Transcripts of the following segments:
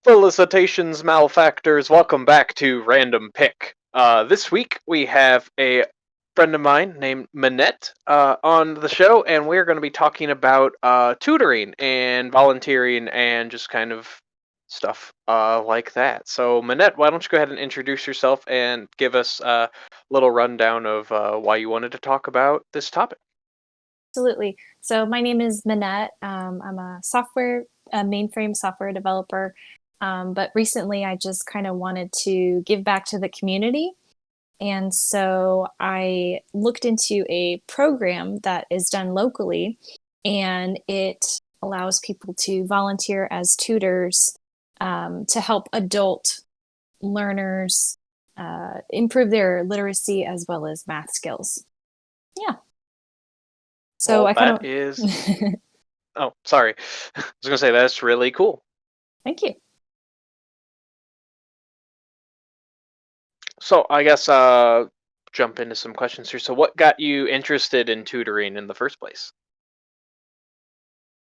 Felicitations, malefactors. Welcome back to Random Pick. This week we have a friend of mine named Minette on the show, and we're going to be talking about tutoring and volunteering and just kind of stuff like that. So, Minette, why don't you go ahead and introduce yourself and give us a little rundown of why you wanted to talk about this topic? Absolutely. So my name is Minette. I'm a mainframe software developer. But recently I just kind of wanted to give back to the community. And so I looked into a program that is done locally, and it allows people to volunteer as tutors to help adult learners improve their literacy as well as math skills. Yeah. So Well, I kind that of is. Oh, sorry. I was going to say that's really cool. thank you. So I guess jump into some questions here. So what got you interested in tutoring in the first place?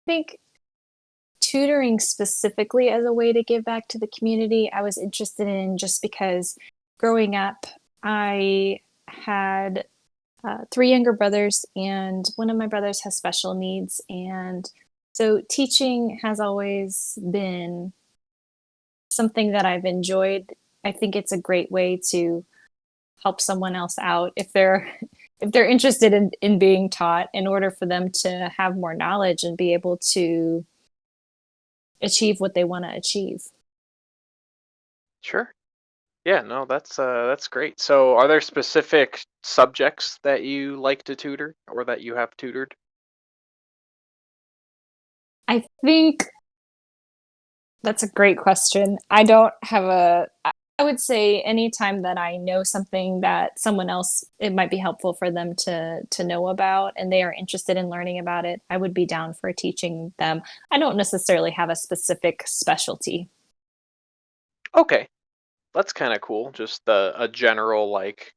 Think tutoring specifically as a way to give back to the community, I was interested in just because growing up, I had three younger brothers, and one of my brothers has special needs. And so teaching has always been something that I've enjoyed. I think it's a great way to help someone else out if they're if they're interested in being taught, in order for them to have more knowledge and be able to achieve what they want to achieve. Sure. Yeah, no, that's great. So are there specific subjects that you like to tutor or that you have tutored? I think that's a great question. I don't have I would say anytime that I know something that someone else, it might be helpful for them to know about, and they are interested in learning about it, I would be down for teaching them. I don't necessarily have a specific specialty. Okay. That's kind of cool. Just a general like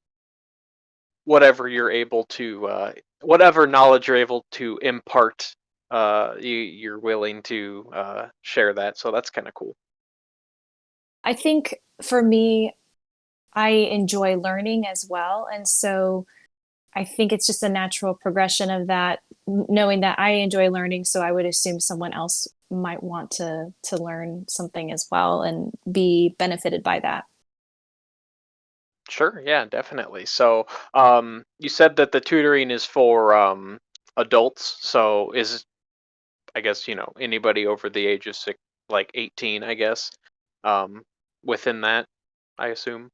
whatever you're able to whatever knowledge you're able to impart you're willing to share that. So that's kind of cool. I think for me, I enjoy learning as well, and so I think it's just a natural progression of that, knowing that I enjoy learning, so I would assume someone else might want to learn something as well and be benefited by that. Sure, yeah, definitely. So, you said that the tutoring is for adults. So, is I guess anybody over the age of like 18, I guess, um, within that, I assume.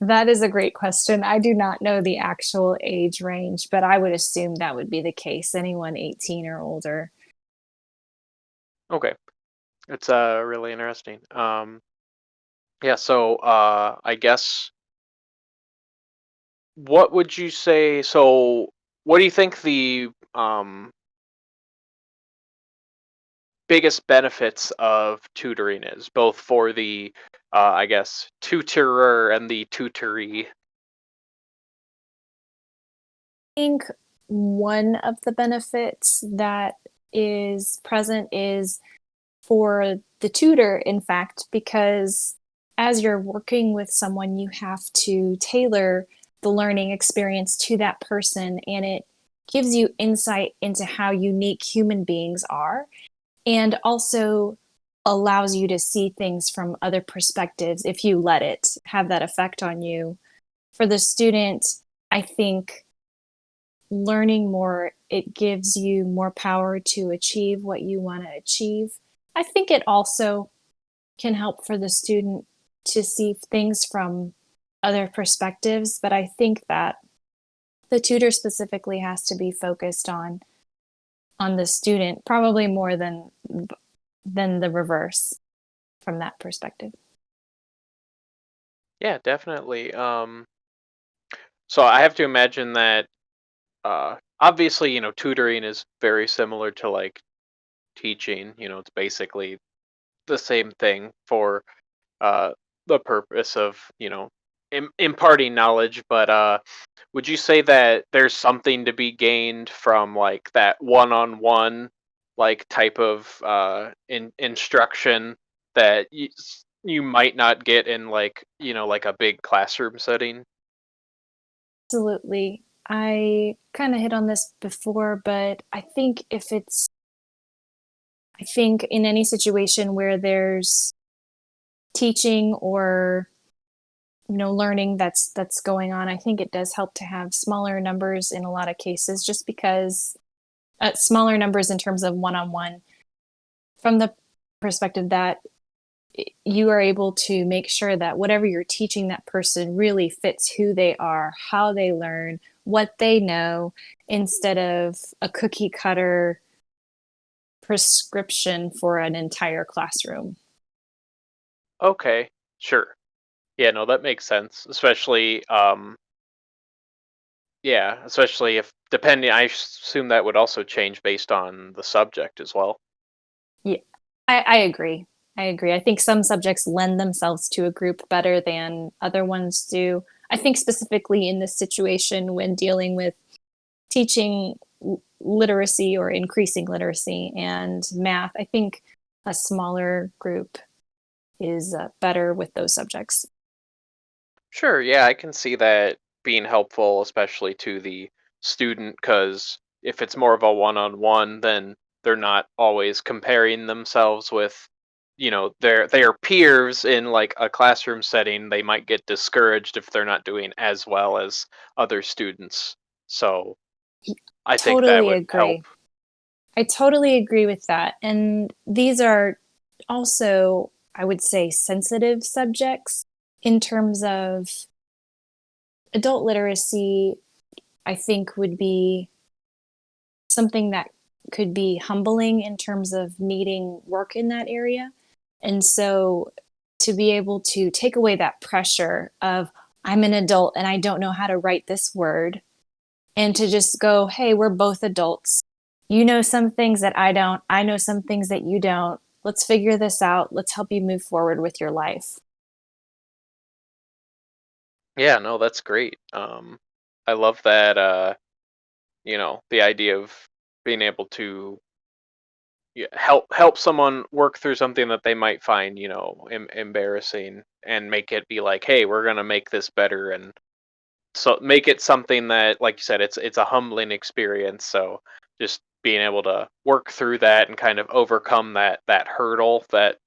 That is a great question. I do not know the actual age range, but I would assume that would be the case. Anyone 18 or older. Okay, it's really interesting. Yeah. So, I guess what would you say? So, what do you think the biggest benefits of tutoring is, both for the, I guess, tutorer and the tutoree. I think one of the benefits that is present is for the tutor, in fact, because as you're working with someone, you have to tailor the learning experience to that person, and it gives you insight into how unique human beings are, and also allows you to see things from other perspectives if you let it have that effect on you. For the student, I think learning more, it gives you more power to achieve what you want to achieve. I think it also can help for the student to see things from other perspectives, but I think that the tutor specifically has to be focused on the student, probably more than the reverse from that perspective. Yeah, definitely. So I have to imagine that, obviously, tutoring is very similar to like teaching. It's basically the same thing for uh, the purpose of imparting knowledge. But would you say that there's something to be gained from like that one-on-one like type of instruction that you might not get in like, like a big classroom setting. Absolutely. I kind of hit on this before, but I think in any situation where there's teaching or learning that's going on, I think it does help to have smaller numbers in a lot of cases, just because smaller numbers in terms of one-on-one, from the perspective that you are able to make sure that whatever you're teaching that person really fits who they are, how they learn, what they know, instead of a cookie cutter prescription for an entire classroom. Okay, sure. Yeah, no, that makes sense. Especially, yeah, especially if depending, I assume that would also change based on the subject as well. Yeah, I agree. I agree. I think some subjects lend themselves to a group better than other ones do. I think specifically in this situation when dealing with teaching literacy or increasing literacy and math, I think a smaller group is better with those subjects. Sure, yeah, I can see that being helpful, especially to the student, because if it's more of a one-on-one, then they're not always comparing themselves with, their peers in like a classroom setting. They might get discouraged if they're not doing as well as other students. So I think that Totally would help. agree. I totally agree with that. And these are also, I would say, sensitive subjects in terms of adult literacy. I think would be something that could be humbling in terms of needing work in that area. And so to be able to take away that pressure of, I'm an adult and I don't know how to write this word, and to just go, hey, we're both adults. You know some things that I don't, I know some things that you don't. Let's figure this out. Let's help you move forward with your life. Yeah, no, that's great. I love that. The idea of being able to, yeah, help someone work through something that they might find, embarrassing, and make it be like, hey, we're gonna make this better, and so make it something that, like you said, it's a humbling experience. So just being able to work through that and kind of overcome that hurdle that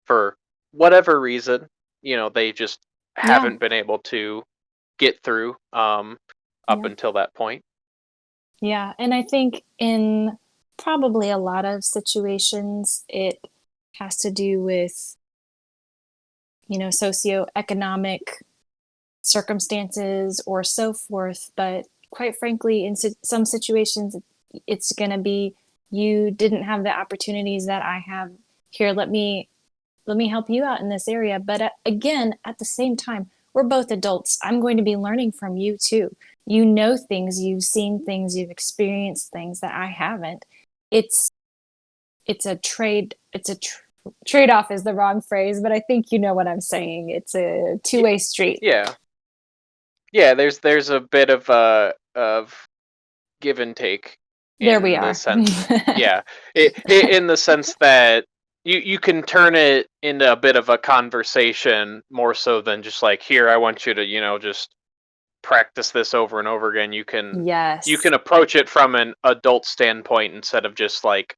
for whatever reason, they just Yeah. haven't been able to get through up Yeah. until that point. Yeah. And I think in probably a lot of situations, it has to do with, socioeconomic circumstances or so forth. But quite frankly, in some situations, it's going to be, you didn't have the opportunities that I have here. Let me help you out in this area. But again, at the same time, we're both adults. I'm going to be learning from you too. You know things, you've seen things, you've experienced things that I haven't. It's it's a trade. Trade off is the wrong phrase, but I think you know what I'm saying. It's a Y- two-way street. Yeah, yeah. There's a bit of give and take There we in the are. sense, yeah, in the sense that you can turn it into a bit of a conversation more so than just like, here, I want you to, just practice this over and over again. You can Yes. approach it from an adult standpoint instead of just like,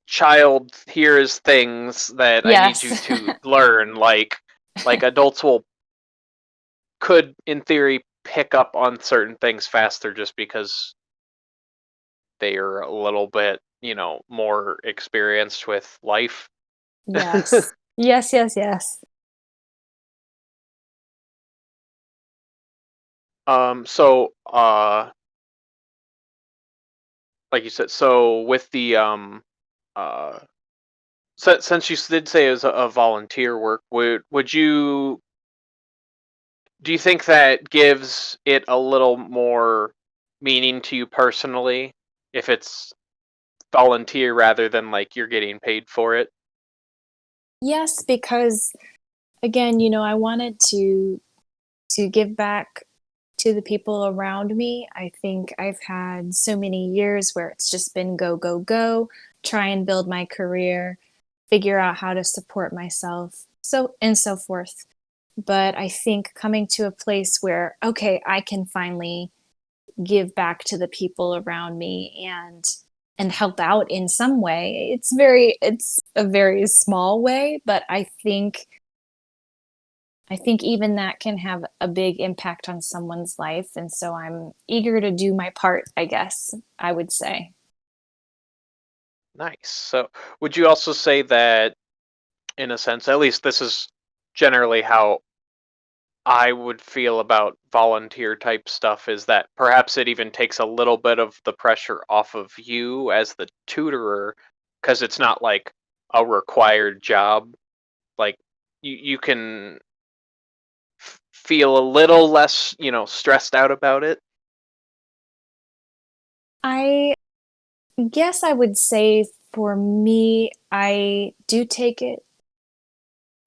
child, here's things that I need you Yes. to learn. Like adults will could in theory pick up on certain things faster just because they are a little bit, more experienced with life. Yes. Yes, yes, yes. So, like you said, so with the uh, since you did say it was a volunteer work, would you do you think that gives it a little more meaning to you personally if it's volunteer rather than like you're getting paid for it? Yes, because again, I wanted to give back to the people around me. I think I've had so many years where it's just been go, go, go, try and build my career, figure out how to support myself, so and so forth. But I think coming to a place where, okay, I can finally give back to the people around me and help out in some way. It's a very small way, but I think even that can have a big impact on someone's life, and so I'm eager to do my part, I guess I would say. Nice. So, would you also say that, in a sense, at least this is generally how I would feel about volunteer type stuff, is that perhaps it even takes a little bit of the pressure off of you as the tutorer, because it's not like a required job. Like, you can feel a little less, stressed out about it. I guess I would say for me, I do take it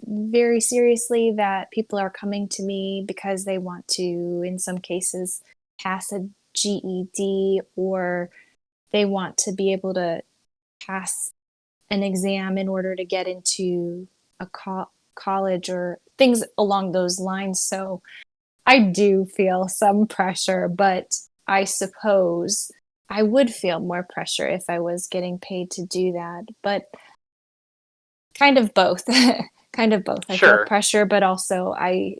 very seriously that people are coming to me because they want to, in some cases, pass a GED, or they want to be able to pass an exam in order to get into a college or things along those lines. So I do feel some pressure, but I suppose I would feel more pressure if I was getting paid to do that. But kind of both. Kind of both. I feel Sure. pressure, but also I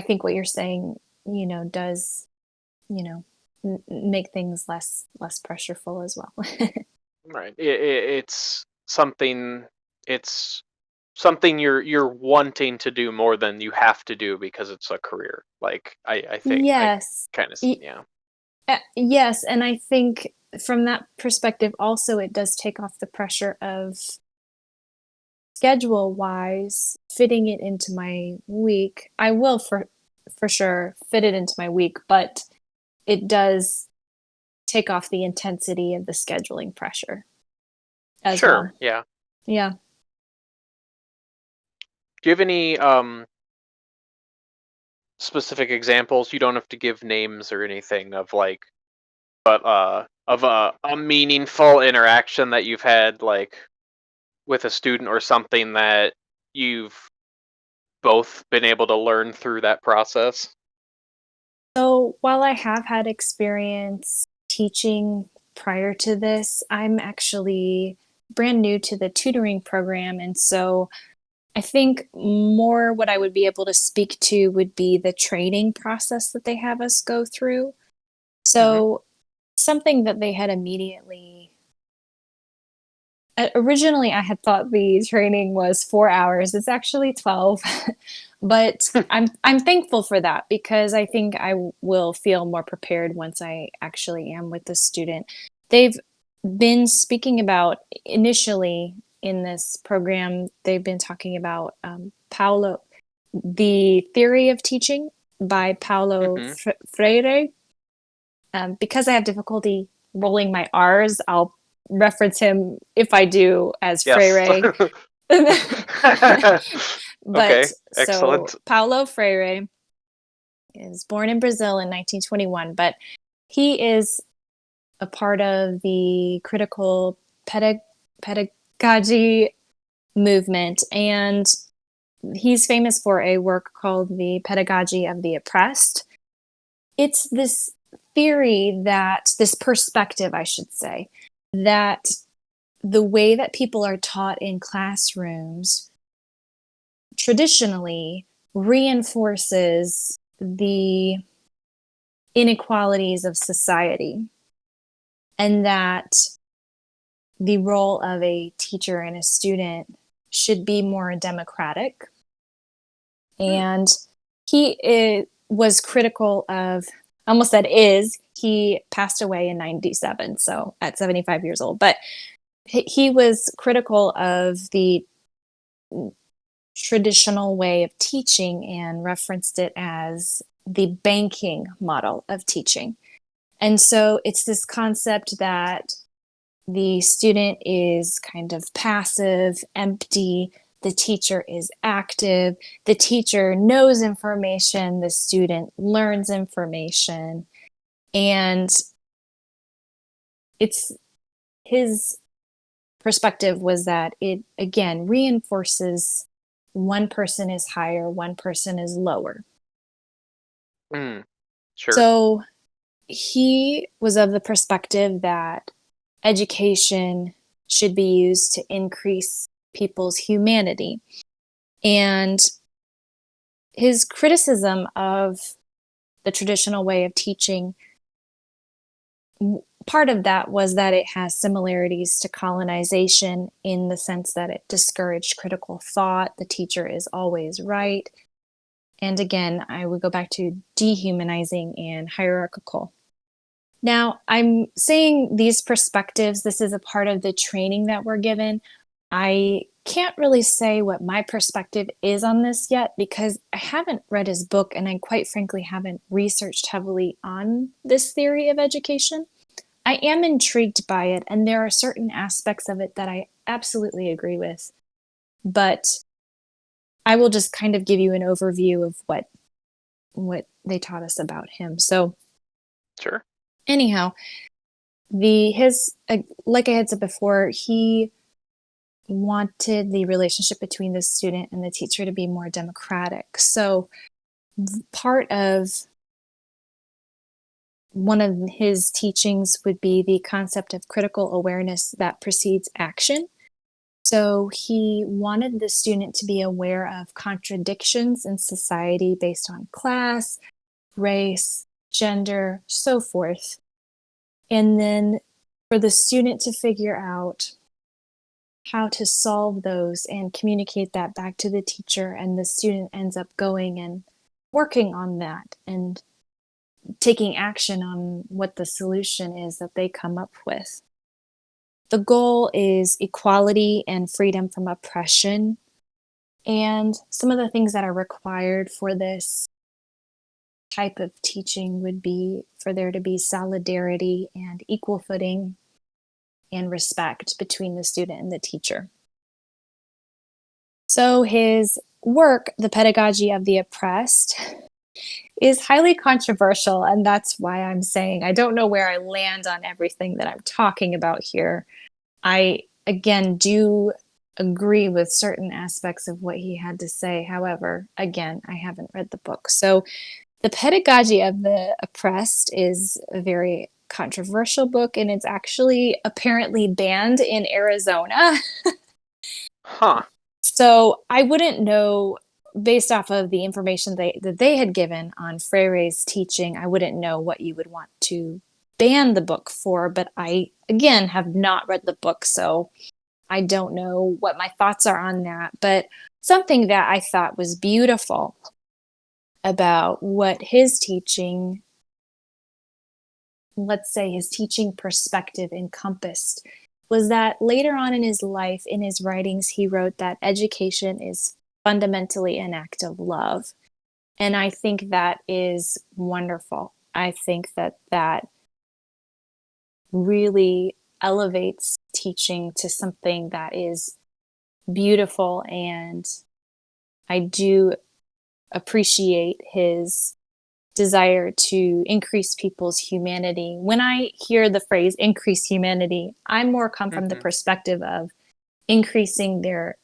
think what you're saying, does, you know, make things less pressureful as well. Right. It's something you're wanting to do more than you have to do because it's a career. Like, I think I Yes. kind of, Y- yeah. yes, and I think from that perspective also it does take off the pressure of schedule wise fitting it into my week. I will for sure fit it into my week, but it does take off the intensity of the scheduling pressure as Sure, well. yeah. Yeah. Do you have any specific examples? You don't have to give names or anything of like, but of a meaningful interaction that you've had, like, with a student, or something that you've both been able to learn through that process? So while I have had experience teaching prior to this, I'm actually brand new to the tutoring program. And so I think more what I would be able to speak to would be the training process that they have us go through. Hmm. So something that they had immediately originally I had thought the training was 4 hours. It's actually 12. But I'm thankful for that because I think I will feel more prepared once I actually am with the student. They've been speaking about initially in this program, they've been talking about the theory of teaching by Paulo Hmm. Freire. Because I have difficulty rolling my R's, I'll reference him if I do as Yes. Freire. But Okay, so excellent. Paulo Freire is born in Brazil in 1921, but he is a part of the critical pedagogy movement, and he's famous for a work called The Pedagogy of the Oppressed. It's this theory that, this perspective, I should say, that the way that people are taught in classrooms traditionally reinforces the inequalities of society, and that the role of a teacher and a student should be more democratic. Hmm. And was critical of, I almost said is, he passed away in 97, so at 75 years old. But he was critical of the traditional way of teaching and referenced it as the banking model of teaching. And so it's this concept that the student is kind of passive, empty, the teacher is active, the teacher knows information, the student learns information. And it's his perspective was that it again reinforces one person is higher, one person is lower. Mm, sure. So he was of the perspective that education should be used to increase people's humanity. And his criticism of the traditional way of teaching, part of that was that it has similarities to colonization in the sense that it discouraged critical thought. The teacher is always right. And again, I would go back to dehumanizing and hierarchical. Now, I'm saying these perspectives, this is a part of the training that we're given. I can't really say what my perspective is on this yet because I haven't read his book and I quite frankly haven't researched heavily on this theory of education. I am intrigued by it, and there are certain aspects of it that I absolutely agree with. But I will just kind of give you an overview of what they taught us about him. So, Sure. anyhow, his like I had said before, he wanted the relationship between the student and the teacher to be more democratic. So, part of one of his teachings would be the concept of critical awareness that precedes action. So he wanted the student to be aware of contradictions in society based on class, race, gender, so forth. And then for the student to figure out how to solve those and communicate that back to the teacher, and the student ends up going and working on that and taking action on what the solution is that they come up with. The goal is equality and freedom from oppression. And some of the things that are required for this type of teaching would be for there to be solidarity and equal footing and respect between the student and the teacher. So his work, The Pedagogy of the Oppressed, is highly controversial, and that's why I'm saying I don't know where I land on everything that I'm talking about here. I, again, do agree with certain aspects of what he had to say. However, again, I haven't read the book. So, The Pedagogy of the Oppressed is a very controversial book, and it's actually apparently banned in Arizona. Huh. So, I wouldn't know based off of the information that they had given on Freire's teaching, I wouldn't know what you would want to ban the book for, but I again have not read the book, so I don't know what my thoughts are on that. But something that I thought was beautiful about what his teaching, let's say his teaching perspective encompassed, was that later on in his life, in his writings, he wrote that education is fundamentally an act of love. And I think that is wonderful. I think that that really elevates teaching to something that is beautiful. And I do appreciate his desire to increase people's humanity. When I hear the phrase increase humanity, I more come from the Mm-hmm. perspective of increasing their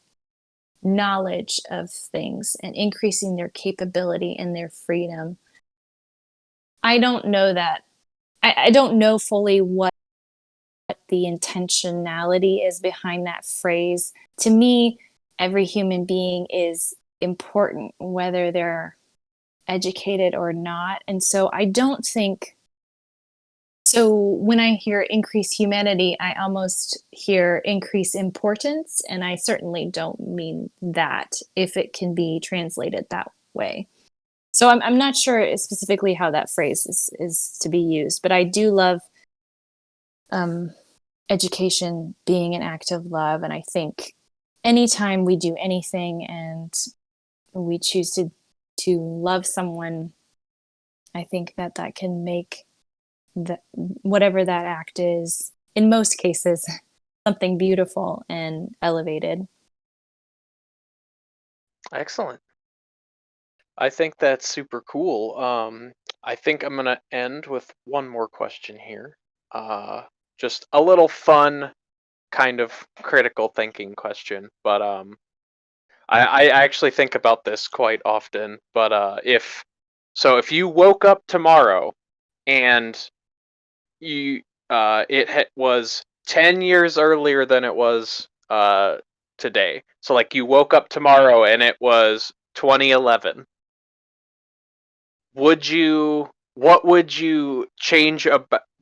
knowledge of things and increasing their capability and their freedom. I don't know that, I don't know fully what the intentionality is behind that phrase. To me, every human being is important, whether they're educated or not. And so I don't think so. When I hear increase humanity, I almost hear increase importance. And I certainly don't mean that if it can be translated that way. So I'm not sure specifically how that phrase is to be used, but I do love um, education being an act of love. And I think anytime we do anything and we choose to love someone, I think that that can make the, whatever that act is, in most cases, something beautiful and elevated. Excellent. I think that's super cool. I think I'm gonna end with one more question here. Uh, just a little fun kind of critical thinking question, but I actually think about this quite often. But if you woke up tomorrow and you was 10 years earlier than it was today, so like you woke up tomorrow and it was 2011, what would you change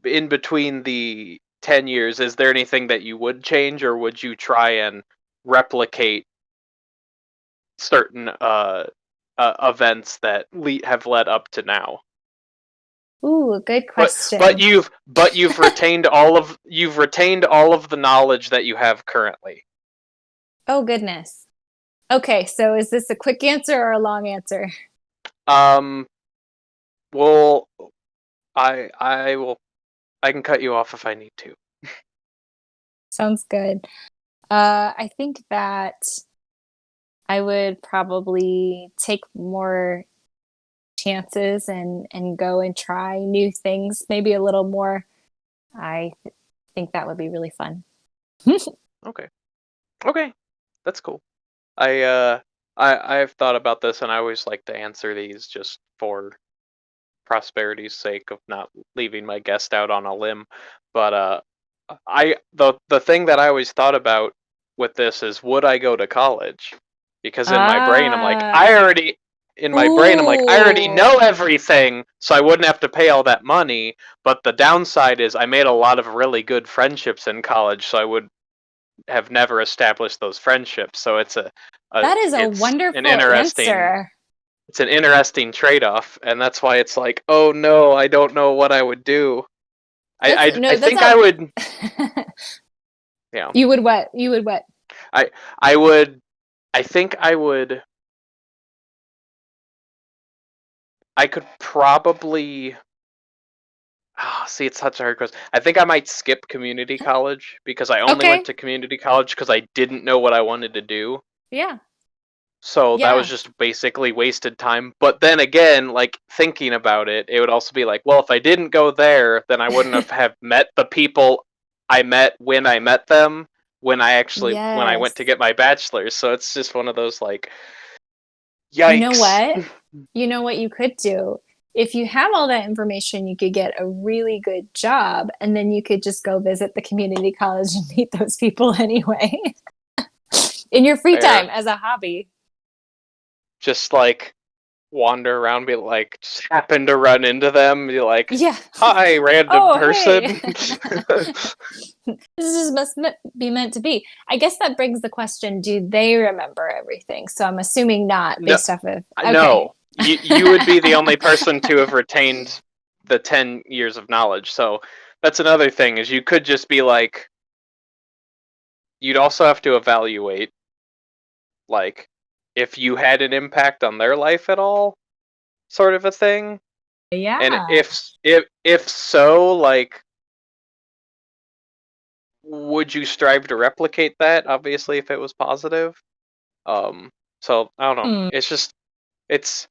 in between the 10 years? Is there anything that you would change, or would you try and replicate certain events that have led up to now? Ooh, good But question. you've retained all of the knowledge that you have currently. Oh, goodness. Okay, so is this a quick answer or a long answer? Um well, I can cut you off if I need to. Sounds good. I think that I would probably take more chances and go and try new things, maybe a little more. I think that would be really fun. Okay. Okay. That's cool. I've thought about this, and I always like to answer these just for prosperity's sake of not leaving my guest out on a limb. But the thing that I always thought about with this is, would I go to college? Because in my brain I'm like, Ah, I already ooh, know everything, so I wouldn't have to pay all that money. But the downside is I made a lot of really good friendships in college, so I would have never established those friendships. So a that is a it's an wonderful interesting answer. trade-off, and that's why it's like, oh no, I don't know what I would do. That's I no, that's think I a would, you know, you would what? You would what? I I would I think I could probably see, it's such a hard question. I think I might skip community college because I only went Okay. to community college because I didn't know what I wanted to do. Yeah. So that was Yeah. just basically wasted time. But then again, like thinking about it, it would also be like, well, if I didn't go there, then I wouldn't have met the people I met when I met them when I went to Yes. get my bachelor's. So it's just one of those like, You know yikes. what? You know what you could do? If you have all that information, you could get a really good job and then you could just go visit the community college and meet those people anyway in your free time Fair. as a hobby. Just like wander around, be like, just happen to run into them, be like, Yeah. hi, random Oh, hey. person. This just must be meant to be. I guess that brings the question, do they remember everything? So I'm assuming not No, based off of. Okay. no. You would be the only person to have retained the 10 years of knowledge. So that's another thing, is you could just be like, you'd also have to evaluate, like, if you had an impact on their life at all, sort of a thing. And Yeah. if so, like, would you strive to replicate that? Obviously, if it was positive. Um. So I don't know. Hmm. It's just it's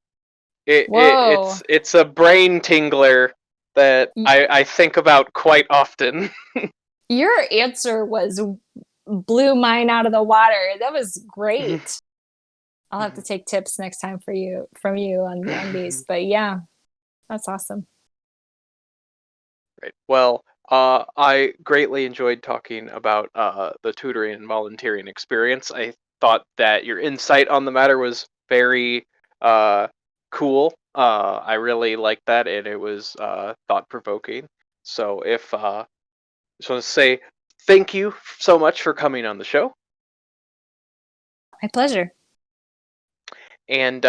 Whoa. it's a brain tingler that I think about quite often. Your answer was blew mine out of the water. That was great. I'll have to take tips next time for you from you on these. But yeah, that's awesome. Right. Well, I greatly enjoyed talking about the tutoring and volunteering experience. I thought that your insight on the matter was very uh, cool. I really liked that, and it was thought provoking. So, if just want to say thank you so much for coming on the show, My pleasure. and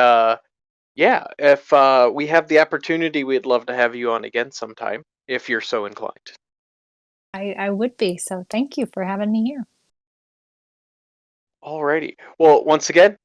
yeah, if we have the opportunity, we'd love to have you on again sometime if you're so inclined. I would be. So thank you for having me here. Alrighty. Well, once again,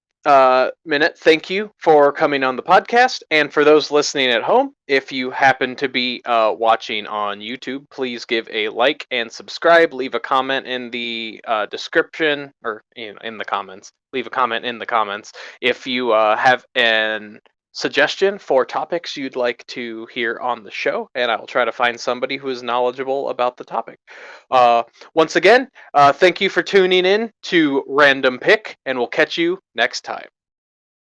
Minette, thank you for coming on the podcast. And for those listening at home, if you happen to be watching on YouTube, please give a like and subscribe. Leave a comment in the description, or in the comments. Leave a comment in the comments if you have an suggestion for topics you'd like to hear on the show, and I will try to find somebody who is knowledgeable about the topic. Once again, thank you for tuning in to Random Pick, and we'll catch you next time.